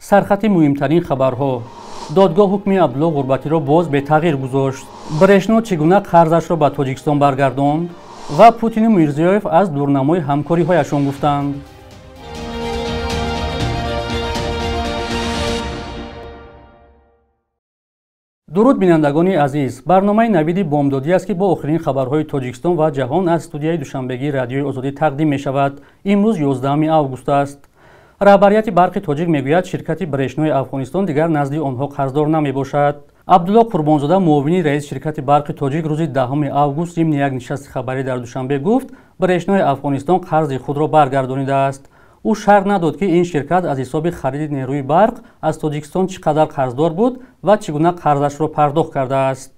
سرخط مهمترین خبرها. دادگاه حکم عبدالله غربتی را باز به تغییر گذاشت. برشنو چگونه قرضش را به تاجیکستان برگرداند و پوتین و میرزیویف از دورنمای همکاری هایشان گفتند. درود بینندگان عزیز، برنامه نوید بامدادی است که با آخرین خبرهای تاجیکستان و جهان از استودیوی دوشنبگی رادیوی آزادی تقدیم می شود. امروز 11 آگوست است. رهبریت برق تاجیک میگوید شرکت برشنوی افغانستان دیگر نزد آنها قرضدار نمی باشد. عبدالله قربانزاده معاون رئیس شرکت برق تاجیک روز 10 آگوست ضمن یک نشست خبری در دوشنبه گفت برشنوی افغانستان قرض خود را برگردانیده است. او شرح نداد که این شرکت از حساب خرید نیروی برق از تاجیکستان چقدر قرضدار بود و چگونه قرضش را پرداخت کرده است.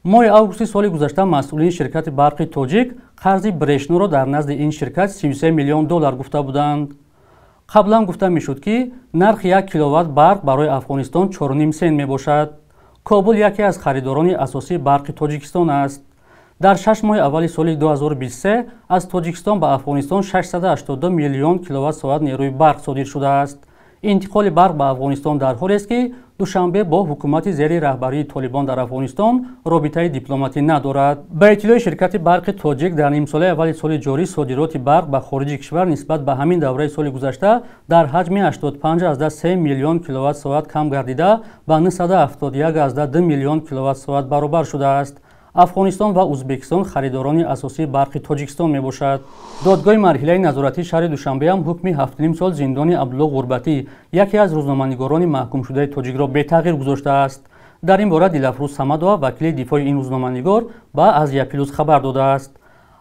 ماه آگوست سال گذشته مسئولین شرکت برق تاجیک قرض برشنو را در نزد این شرکت 33 میلیون دلار گفته بودند. قبلا گفته میشد که نرخ 1 کیلووات برق برای افغانستان 4.5 سنت می باشد. کابل یکی از خریداران اساسی برق تاجیکستان است. در 6 ماه اول سال 2023 از تاجیکستان به افغانستان 682 میلیون کیلووات ساعت نیروی برق صادر شده است. انتقال برق به افغانستان در حالی است که دوشنبه با حکومت زیر رهبری طالبان در افغانستان رابطه دیپلماتی ندارد. به اطلاع شرکت برق تاجیک در نیم ساله اول سال جاری صادرات برق به خارج کشور نسبت به همین دوره سال گذشته در حجم 85.3 میلیون کیلووات ساعت کم گردیده به 971.2 میلیون کیلووات ساعت برابر شده است. افغانستان و ازبکستان خریداران اساسی برق تاجیکستان می باشد. دادگاه مرحله نظارتی شهر دوشنبه هم حکم 7.5 سال زندان عبدالله غربتی یکی از روزنامه‌نگاران محکوم شده تاجیک را به تغییر گذاشته است. در این باره دلافروز صمدова وکیل دفاع این روزنامه‌نگار به ازیا پلوس خبر داده است.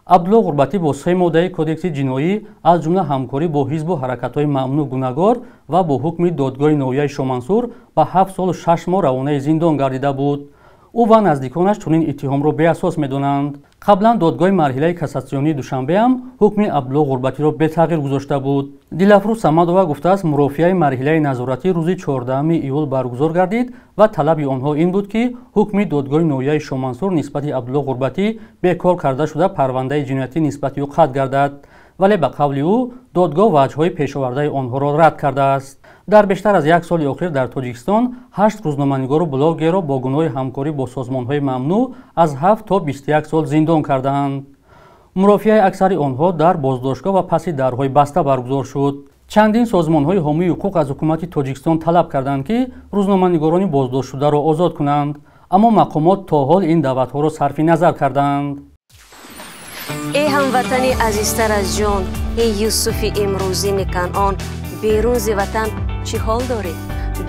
عبدالله غربتی با 3 ماده کدکس جنایی از جمله همکاری با حزب و حرکت‌های ممنوع گونه‌گار و با حکم دادگاه نویه شامنسور به 7 سال و 6 ماه روانه زندان گردیده بود. او و نزدیکانش چنین اتهام را بی‌اساس می‌دانند. قبلا دادگاه مرحله کاساسیونی دوشنبه هم حکم عبدالله غربتی را به تغییر گذاشته بود. دلافروز صمدова گفته است مرافعه مرحله نظارتی روز 14 ایول برگزار گردید و طلب آنها این بود که حکم دادگاه نویه شامنسور نسبت عبدالله غربتی بیکار کرده شده پرونده جنایتی نسبت او قطع گردد، ولی به قول او دادگاه وجه‌های پیش‌آورده آنها را رد کرده است. در بیشتر از یک سال اخیر در تاجیکستان 8 روزنامه‌نگار و بلاگر را با گناه همکاری با سازمان‌های ممنوع از 7 تا 21 سال زندان کردند. مرافعه اکثر آنها در بازداشتگاه و پس درهای بسته برگزار شد. چندین سازمان‌های حامی حقوق از حکومت تاجیکستان طلب کردند که روزنامه‌نگاران بازداشت شده را آزاد کنند، اما مقامات تا حال این دعوت‌ها را صرف نظر کردند. ای هموطنی عزیزتر از جان، ای یوسف امروزین کنعان، بیرون ز وطن چی حال دارید؟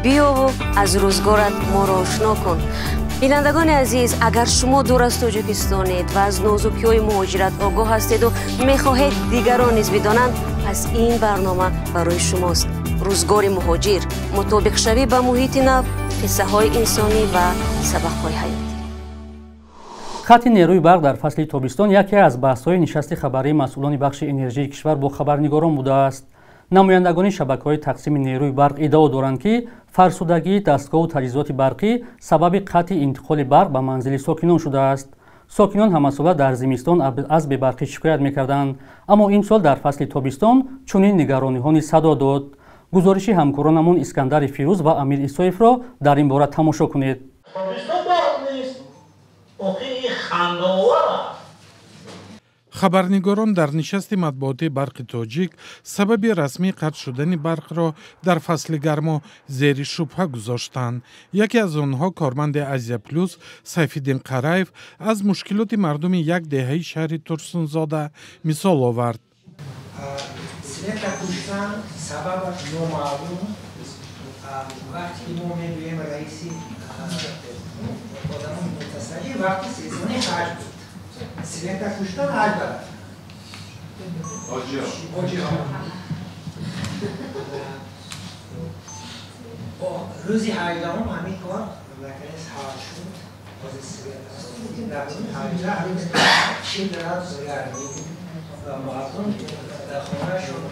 بیا و از روزگارت ما را آشنا کن. بینندگان عزیز، اگر شما دور از تاجیکستانید و از نازکی‌های مهاجرت آگاه هستید و می‌خواهید دیگران نیز بدانند، پس این برنامه برای شماست. روزگار مهاجر، مطابق شوی به محیط نو، قصه‌های انسانی و سبق‌های حیاتی. خط نیروی برق در فصل تابستان یکی از بحث‌های نشست خبری مسئولان بخش انرژی کشور با خبرنگاران بوده است. نمایندگان شبکه‌های تقسیم نیروی برق ادعا دارند که فرسودگی دستگاه و تجهیزات برقی سبب قطع انتقال برق به منزل ساکنان شده است. ساکنان همساله در زمستان از بی‌برقی شکایت می‌کردند، اما این سال در فصل تابستان چنین نگرانی‌ها صدا داد. گزارش همکارانمان اسکندر فیروز و امیر اسایف را در این باره تماشا کنید. خبرنگاران در نشست مطبوعاتی برق تاجیک سبب رسمی قطع شدن برق را در فصل گرما زیر شبهه گذاشتند. یکی از آنها کارمند ازیا پلوس سیفالدین قرایف از مشکلات مردم یک دهه شهر ترسونزاده مثال آورد. سببش نامعلوم. وقتی ما می‌گوییم رئیسی آدم متصلی وقتی سیزنی خرج بود. سیلندر کشتن حل برد. آجی ها. روزی هایدام همین کار مملکت حال شد. باز سیلندر در روزی هایدام چین درات زیادی و مردم در خانه‌شون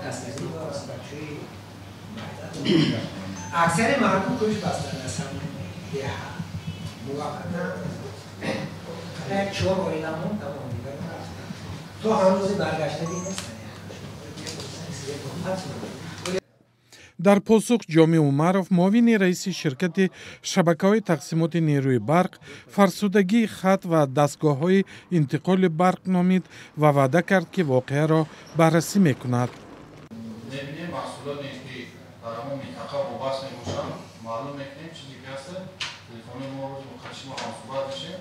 کسری و بچه‌ی اکثر مردم کش بستن اصلا یه موقتا یک 4 آیلمون تمام دیگر تو هم روزی برگشته نیستن. дар посух ҷомеъ Умаров, муовини раиси ширкати шабакаҳои тақсимоти нерӯи барқ, фарсудагии хат ва дастгоҳҳои интиқоли барқ номид ва ваъда кард, ки воқеаро баррасӣ мекунад. Мебинем маҳсулоте ки дар ҳамон минтақа вобаст мебошанд, маълум мекунем чизе ки аст, телефони мо рӯз мухатши мо ҳамсӯҳбат мешем,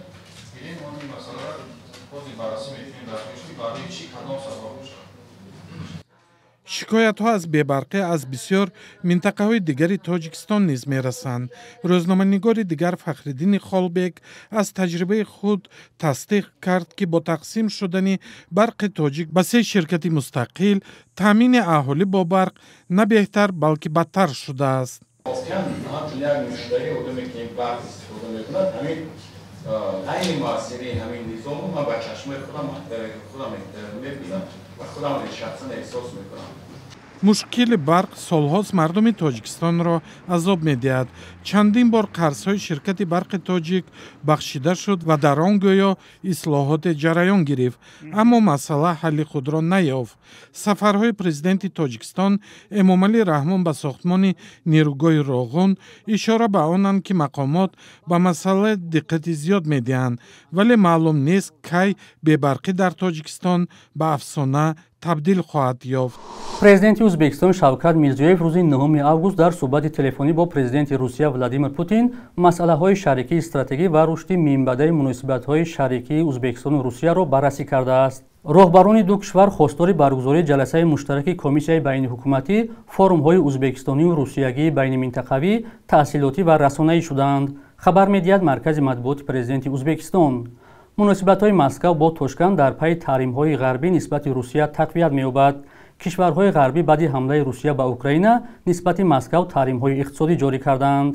бинем он ин масъаларо бози баррасӣ метавонем дастгоҳиш ки барои чӣ кадом сабаб бошад. шикоятҳо аз бебарқӣ аз бисёр минтақаҳои дигари Тоҷикистон низ мерасанд. Рӯзноманигори дигар Фахриддини Холбек аз таҷрибаи худ тасдиқ кард, ки бо тақсим шудани барқи тоҷик ба 3 ширкати мустақил, таъмини аҳолӣ бо барқ на беҳтар, балки бадтар шудааст. ҳамин муассираи ҳамин низому ман ба чашмои худам мебинам ва худам шахсан эҳсос мекунам. мушкили барқ солҳост мардуми Тоҷикистонро азоб медиҳад. Чандин бор қарзҳои ширкати барқи тоҷик бахшида шуд ва дар он гӯё ислоҳоте ҷараён гирифт, аммо масъала ҳалли худро наёфт. Сафарҳои президенти Тоҷикистон Эмомалӣ Раҳмон ба сохтмони нерӯгоҳи Роғун ишора ба онанд, ки мақомот ба масъала диққати зиёд медиҳанд, вале маълум нест кай бебарқӣ дар Тоҷикистон ба афсона табдил хоҳад ёфт. Президенти Ӯзбекистон Шавкат Мирзиёев рӯзи 9 август дар суҳбати телефонӣ бо президенти Русия Владимир Путин масъалаҳои шарикии стратегӣ ва рушди минбаъдаи муносибатҳои шарикии Ӯзбекистону Русияро баррасӣ кардааст. роҳбарони ду кишвар хостори баргузории ҷаласаи муштараки комиссияи байниҳукуматӣ, форумҳои ӯзбекистонию русиягии байниминтақавӣ, таҳсилотӣ ва расонаӣ шуданд. Хабар медиҳад маркази матбуоти президенти Ӯзбекистон. муносибатҳои Москав бо Тошканд дар пайи таҳримҳои ғарбӣ нисбати Русия тақвият меёбад. кишварҳои ғарбӣ баъди ҳамлаи Русия ба Украина нисбати Москав таҳримҳои иқтисодӣ ҷорӣ карданд.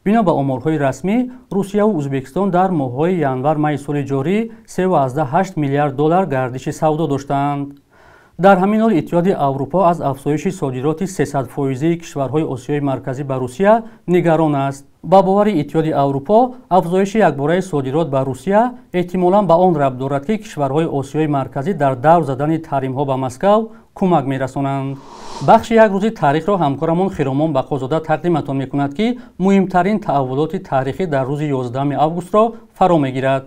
бино ба оморҳои расмӣ, Русияву Ӯзбекистон дар моҳҳои январ-майи соли ҷорӣ $3.8 миллиард гардиши савдо доштанд. дар ҳамин ҳол Иттиҳоди Аврупо аз афзоиши содироти 300% кишварҳои Осиёи марказӣ ба Русия нигарон аст. ба бовари Иттиҳоди Аврупо, афзоиши якбораи содирот ба Русия эҳтимолан ба он рабт дорад, ки кишварҳои Осиёи марказӣ дар давр задани таҳримҳо ба Москав кӯмак мерасонанд. бахши як рӯзи таърихро ҳамкорамон Хиромон Бақозода тақдиматон мекунад, ки муҳимтарин таҳввулоти таърихӣ дар рӯзи 11 августро фаро мегирад.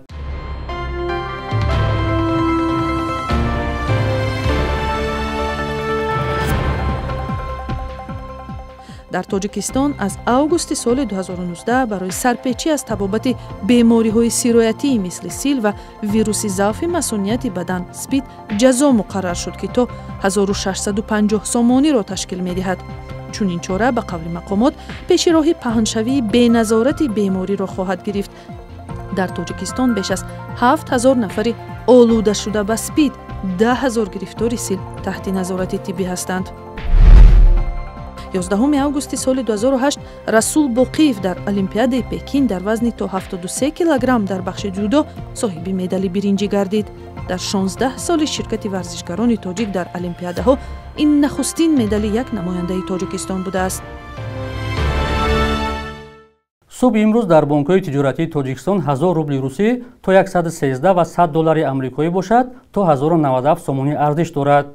дар Тоҷикистон аз августи соли 2019 барои сарпечӣ аз табобати бемориҳои сироятии мисли сил ва вируси заъфи масунияти бадан СПИД ҷазо муқаррар шуд, ки то 1650 сомониро ташкил медиҳад. чунин чора ба қавли мақомот пеши роҳи паҳншавии беназорати бемориро хоҳад гирифт. дар Тоҷикистон беш аз 7000 нафари олудашуда ба СПИД, 10000 гирифтори сил таҳти назорати тиббӣ ҳастанд. 11 августи соли 2008 Расул Боқиев дар Олимпиадаи Пекин дар вазни то 73 килограмм дар бахши ҷудо соҳиби медали биринҷӣ гардид. дар 16 соли ширкати варзишгарони тоҷик дар олимпиадаҳо ин нахустин медали як намояндаи Тоҷикистон будааст. субҳи имрӯз дар бонкҳои тиҷоратии Тоҷикистон 1000 рубли русӣ то $113 ва $100 амрикоӣ бошад, то 1097 сомонӣ арзиш дорад.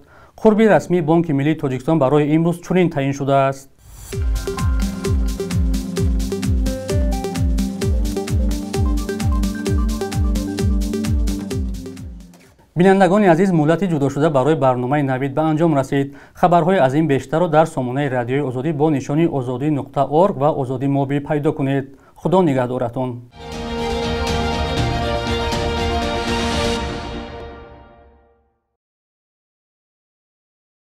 қурби расмии Бонки Миллии Тоҷикистон барои имрӯз чунин таъин шудааст. бинандагони азиз, муддати ҷудошуда барои барномаи навид ба анҷом расид. хабарҳои аз ин бештарро дар сомонаи радиои озодӣ бо нишони озодӣ.орг ва озодӣ моби пайдо кунед. худо нигаҳдоратон.